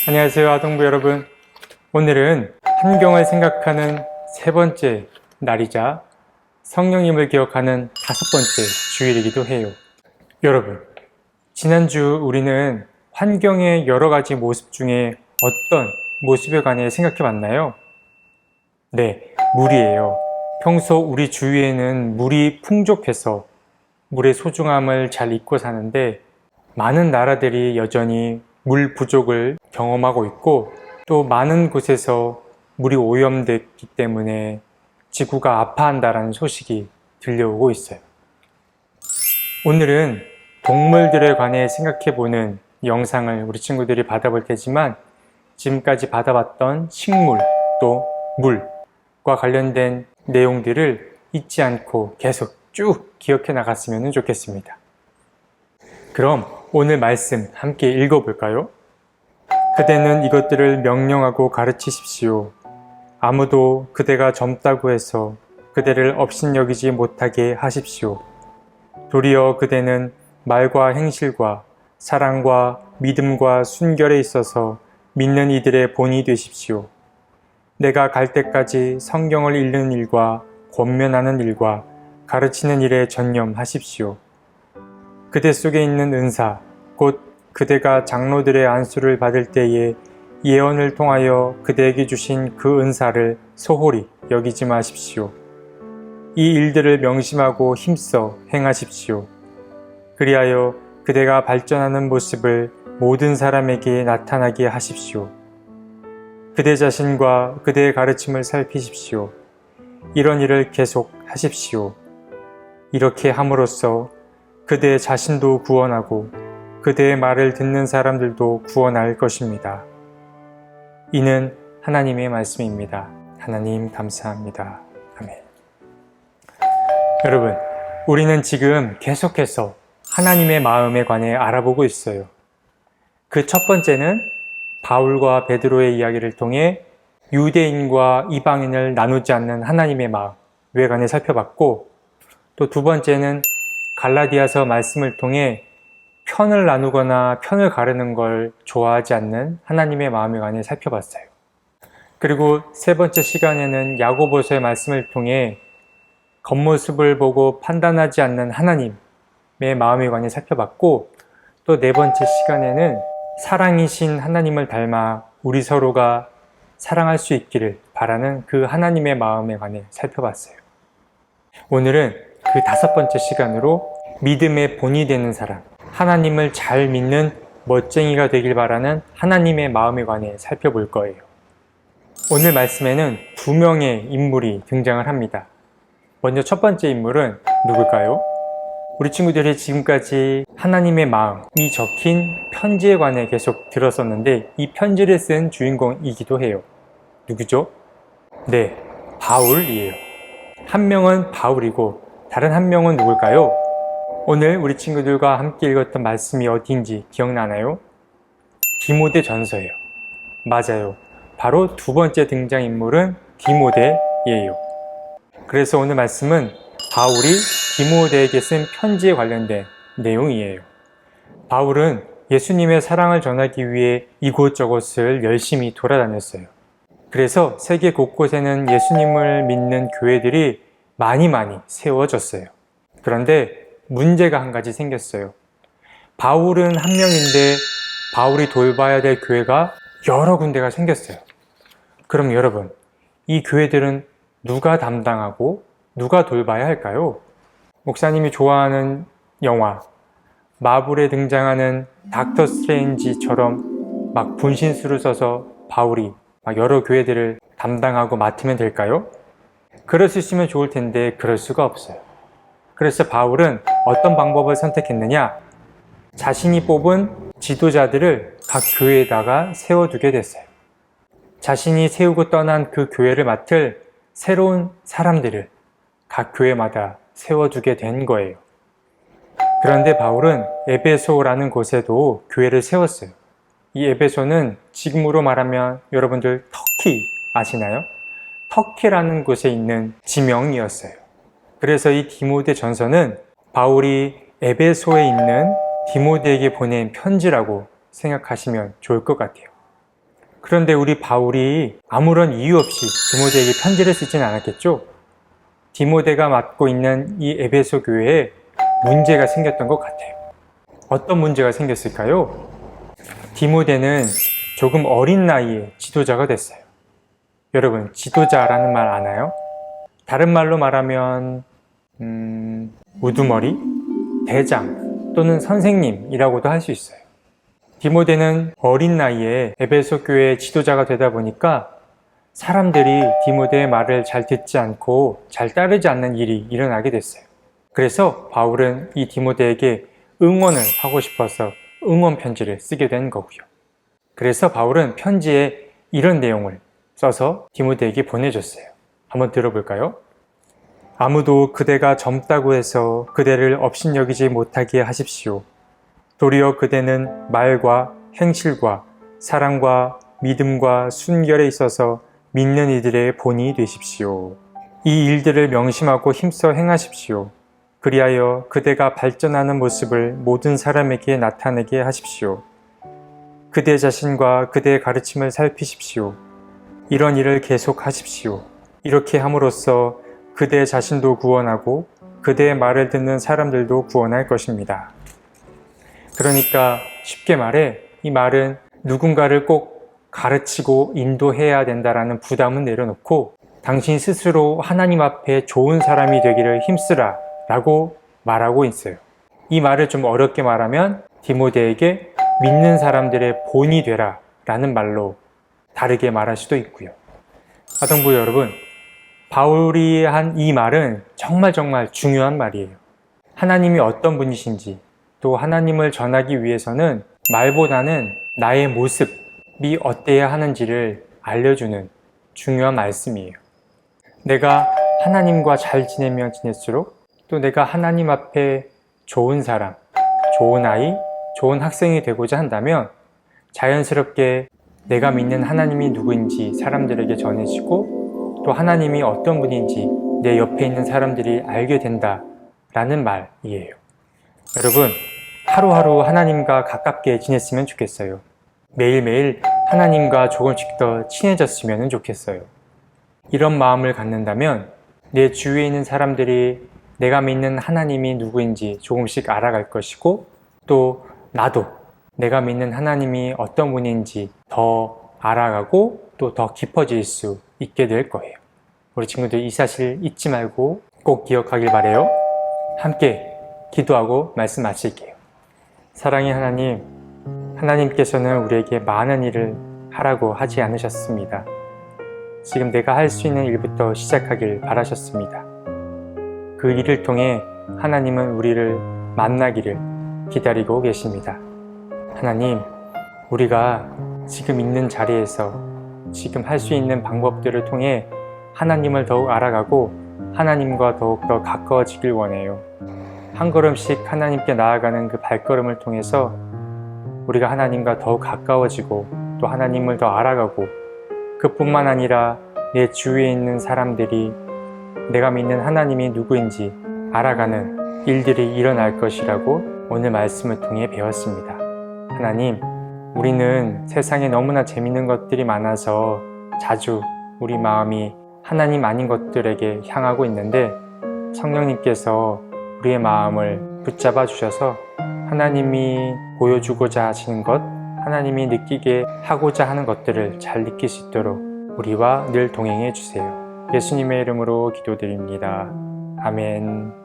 안녕하세요, 아동부 여러분. 오늘은 환경을 생각하는 세 번째 날이자 성령님을 기억하는 다섯 번째 주일이기도 해요. 여러분, 지난주 우리는 환경의 여러 가지 모습 중에 어떤 모습에 관해 생각해 봤나요? 네, 물이에요. 평소 우리 주위에는 물이 풍족해서 물의 소중함을 잘 잊고 사는데, 많은 나라들이 여전히 물 부족을 경험하고 있고, 또 많은 곳에서 물이 오염됐기 때문에 지구가 아파한다는 소식이 들려오고 있어요. 오늘은 동물들에 관해 생각해보는 영상을 우리 친구들이 받아볼 테지만, 지금까지 받아봤던 식물 또 물과 관련된 내용들을 잊지 않고 계속 쭉 기억해 나갔으면 좋겠습니다. 그럼 오늘 말씀 함께 읽어볼까요? 그대는 이것들을 명령하고 가르치십시오. 아무도 그대가 젊다고 해서 그대를 업신여기지 못하게 하십시오. 도리어 그대는 말과 행실과 사랑과 믿음과 순결에 있어서 믿는 이들의 본이 되십시오. 내가 갈 때까지 성경을 읽는 일과 권면하는 일과 가르치는 일에 전념하십시오. 그대 속에 있는 은사, 곧 그대가 장로들의 안수를 받을 때에 예언을 통하여 그대에게 주신 그 은사를 소홀히 여기지 마십시오. 이 일들을 명심하고 힘써 행하십시오. 그리하여 그대가 발전하는 모습을 모든 사람에게 나타나게 하십시오. 그대 자신과 그대의 가르침을 살피십시오. 이런 일을 계속 하십시오. 이렇게 함으로써 그대 자신도 구원하고 그대의 말을 듣는 사람들도 구원할 것입니다. 이는 하나님의 말씀입니다. 하나님 감사합니다. 아멘. 여러분, 우리는 지금 계속해서 하나님의 마음에 관해 알아보고 있어요. 그 첫 번째는 바울과 베드로의 이야기를 통해 유대인과 이방인을 나누지 않는 하나님의 마음에 관해 살펴봤고, 또 두 번째는 갈라디아서 말씀을 통해 편을 나누거나 편을 가르는 걸 좋아하지 않는 하나님의 마음에 관해 살펴봤어요. 그리고 세 번째 시간에는 야고보서의 말씀을 통해 겉모습을 보고 판단하지 않는 하나님의 마음에 관해 살펴봤고, 또 네 번째 시간에는 사랑이신 하나님을 닮아 우리 서로가 사랑할 수 있기를 바라는 그 하나님의 마음에 관해 살펴봤어요. 오늘은 그 다섯 번째 시간으로 믿음의 본이 되는 사람, 하나님을 잘 믿는 멋쟁이가 되길 바라는 하나님의 마음에 관해 살펴볼 거예요. 오늘 말씀에는 두 명의 인물이 등장을 합니다. 먼저 첫 번째 인물은 누굴까요? 우리 친구들이 지금까지 하나님의 마음이 적힌 편지에 관해 계속 들었었는데, 이 편지를 쓴 주인공이기도 해요. 누구죠? 네, 바울이에요. 한 명은 바울이고 다른 한 명은 누굴까요? 오늘 우리 친구들과 함께 읽었던 말씀이 어디인지 기억나나요? 디모데전서예요. 맞아요. 바로 두 번째 등장인물은 디모데예요. 그래서 오늘 말씀은 바울이 디모데에게 쓴 편지에 관련된 내용이에요. 바울은 예수님의 사랑을 전하기 위해 이곳저곳을 열심히 돌아다녔어요. 그래서 세계 곳곳에는 예수님을 믿는 교회들이 많이 세워졌어요. 그런데 문제가 한 가지 생겼어요. 바울은 한 명인데 바울이 돌봐야 될 교회가 여러 군데가 생겼어요. 그럼 여러분, 이 교회들은 누가 담당하고 누가 돌봐야 할까요? 목사님이 좋아하는 영화 마블에 등장하는 닥터 스트레인지처럼 막 분신술을 써서 바울이 막 여러 교회들을 담당하고 맡으면 될까요? 그럴 수 있으면 좋을 텐데 그럴 수가 없어요. 그래서 바울은 어떤 방법을 선택했느냐? 자신이 뽑은 지도자들을 각 교회에다가 세워두게 됐어요. 자신이 세우고 떠난 그 교회를 맡을 새로운 사람들을 각 교회마다 세워두게 된 거예요. 그런데 바울은 에베소라는 곳에도 교회를 세웠어요. 이 에베소는 지금으로 말하면 여러분들 터키 아시나요? 터키라는 곳에 있는 지명이었어요. 그래서 이 디모데 전서는 바울이 에베소에 있는 디모데에게 보낸 편지라고 생각하시면 좋을 것 같아요. 그런데 우리 바울이 아무런 이유 없이 디모데에게 편지를 쓰지는 않았겠죠? 디모데가 맡고 있는 이 에베소 교회에 문제가 생겼던 것 같아요. 어떤 문제가 생겼을까요? 디모데는 조금 어린 나이에 지도자가 됐어요. 여러분, 지도자라는 말 아나요? 다른 말로 말하면 우두머리, 대장 또는 선생님이라고도 할 수 있어요. 디모데는 어린 나이에 에베소 교회의 지도자가 되다 보니까 사람들이 디모데의 말을 잘 듣지 않고 잘 따르지 않는 일이 일어나게 됐어요. 그래서 바울은 이 디모데에게 응원을 하고 싶어서 응원 편지를 쓰게 된 거고요. 그래서 바울은 편지에 이런 내용을 써서 디모데에게 보내줬어요. 한번 들어볼까요? 아무도 그대가 젊다고 해서 그대를 업신여기지 못하게 하십시오. 도리어 그대는 말과 행실과 사랑과 믿음과 순결에 있어서 믿는 이들의 본이 되십시오. 이 일들을 명심하고 힘써 행하십시오. 그리하여 그대가 발전하는 모습을 모든 사람에게 나타내게 하십시오. 그대 자신과 그대의 가르침을 살피십시오. 이런 일을 계속하십시오. 이렇게 함으로써 그대 자신도 구원하고 그대의 말을 듣는 사람들도 구원할 것입니다. 그러니까 쉽게 말해 이 말은 누군가를 꼭 가르치고 인도해야 된다라는 부담은 내려놓고 당신 스스로 하나님 앞에 좋은 사람이 되기를 힘쓰라 라고 말하고 있어요. 이 말을 좀 어렵게 말하면 디모데에게 믿는 사람들의 본이 되라 라는 말로 다르게 말할 수도 있고요. 아동부 여러분, 바울이 한 이 말은 정말 중요한 말이에요. 하나님이 어떤 분이신지 또 하나님을 전하기 위해서는 말보다는 나의 모습이 어때야 하는지를 알려주는 중요한 말씀이에요. 내가 하나님과 잘 지내면 지낼수록 또 내가 하나님 앞에 좋은 사람, 좋은 아이, 좋은 학생이 되고자 한다면 자연스럽게 내가 믿는 하나님이 누구인지 사람들에게 전해지고 또 하나님이 어떤 분인지 내 옆에 있는 사람들이 알게 된다라는 말이에요. 여러분, 하루하루 하나님과 가깝게 지냈으면 좋겠어요. 매일매일 하나님과 조금씩 더 친해졌으면 좋겠어요. 이런 마음을 갖는다면 내 주위에 있는 사람들이 내가 믿는 하나님이 누구인지 조금씩 알아갈 것이고 또 나도 내가 믿는 하나님이 어떤 분인지 더 알아가고 또 더 깊어질 수 있게 될 거예요. 우리 친구들 이 사실 잊지 말고 꼭 기억하길 바래요. 함께 기도하고 말씀 마칠게요. 사랑의 하나님, 하나님께서는 우리에게 많은 일을 하라고 하지 않으셨습니다. 지금 내가 할 수 있는 일부터 시작하길 바라셨습니다. 그 일을 통해 하나님은 우리를 만나기를 기다리고 계십니다. 하나님, 우리가 지금 있는 자리에서 지금 할 수 있는 방법들을 통해 하나님을 더욱 알아가고 하나님과 더욱더 가까워지길 원해요. 한 걸음씩 하나님께 나아가는 그 발걸음을 통해서 우리가 하나님과 더욱 가까워지고 또 하나님을 더 알아가고 그뿐만 아니라 내 주위에 있는 사람들이 내가 믿는 하나님이 누구인지 알아가는 일들이 일어날 것이라고 오늘 말씀을 통해 배웠습니다. 하나님, 우리는 세상에 너무나 재밌는 것들이 많아서 자주 우리 마음이 하나님 아닌 것들에게 향하고 있는데 성령님께서 우리의 마음을 붙잡아 주셔서 하나님이 보여주고자 하시는 것, 하나님이 느끼게 하고자 하는 것들을 잘 느낄 수 있도록 우리와 늘 동행해 주세요. 예수님의 이름으로 기도드립니다. 아멘.